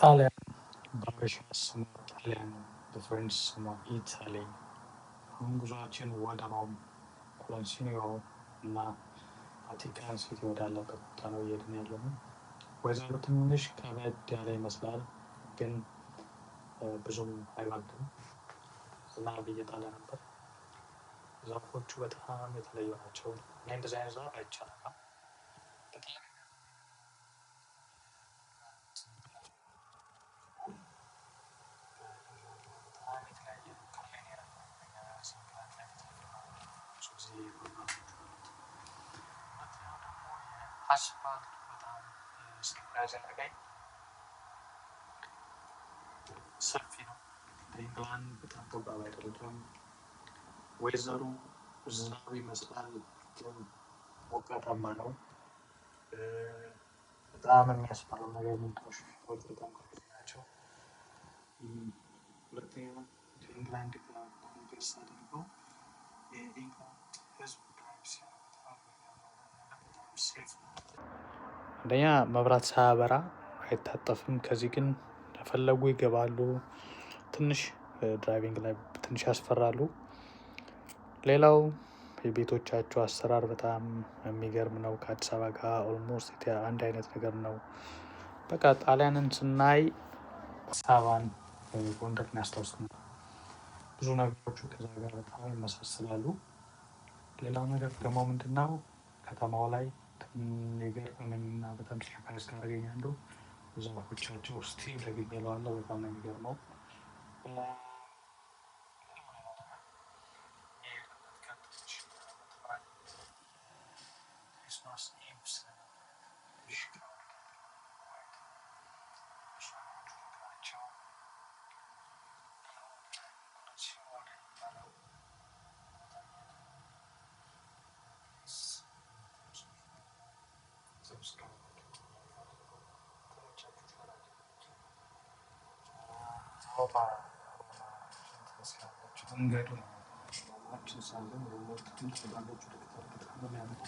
ጣሊያን በሀበሻ ስሟ ጣሊያን፣ በፍሬንች ስሟ ኢታሊ። አሁን ጉዟችን ወደ ሮም፣ ኮሎንሲዮ እና ቫቲካን ሲቲ ወዳለበት ቦታ ነው እየሄድን ያለነው። ወይዘሮ ትንሽ ከበድ ያለ ይመስላል፣ ግን ብዙም አይበርድም። ዝናብ እየጣለ ነበር። ዛፎቹ በጣም የተለዩ ናቸው። እኔ እንደዚህ አይነት ዛፍ አይቼ አላውቅም። አስፋልቱ በጣም ያዘነጋኝ ሰፊ ነው። ኢንግላንድ በጣም ጠባብ አይደለም። ወይዘሩ ዝናብ ይመስላል፣ ግን ሞቃታማ ነው። በጣም የሚያስፈራው ነገር ምንጮች በጣም ከፍ ናቸው። ሁለተኛ ኢንግላንድ ጋር ኮምፔር ሳደርገው የኢንግላንድ ህዝብ አንደኛ መብራት ሳያበራ አይታጠፍም። ከዚህ ግን እንደፈለጉ ይገባሉ። ትንሽ ድራይቪንግ ላይ ትንሽ ያስፈራሉ። ሌላው የቤቶቻቸው አሰራር በጣም የሚገርም ነው። ከአዲስ አበባ ጋር ኦልሞስት አንድ አይነት ነገር ነው። በቃ ጣሊያንን ስናይ አዲስ አበባን ጎንደርን ያስታውሰናል። ብዙ ነገሮቹ ከዛ ጋር በጣም ይመሳሰላሉ። ሌላው ነገር ደግሞ ምንድነው ከተማው ላይ የገረመኝና በጣም ሰርፕራይዝ ካደረገኝ አንዱ ዛፎቻቸው ስቲል ደግሜለዋለሁ። በጣም ነው የሚገርመው። መንገዱ ሳለን ትንሽ ባሎቹ በጣም የሚያምሩ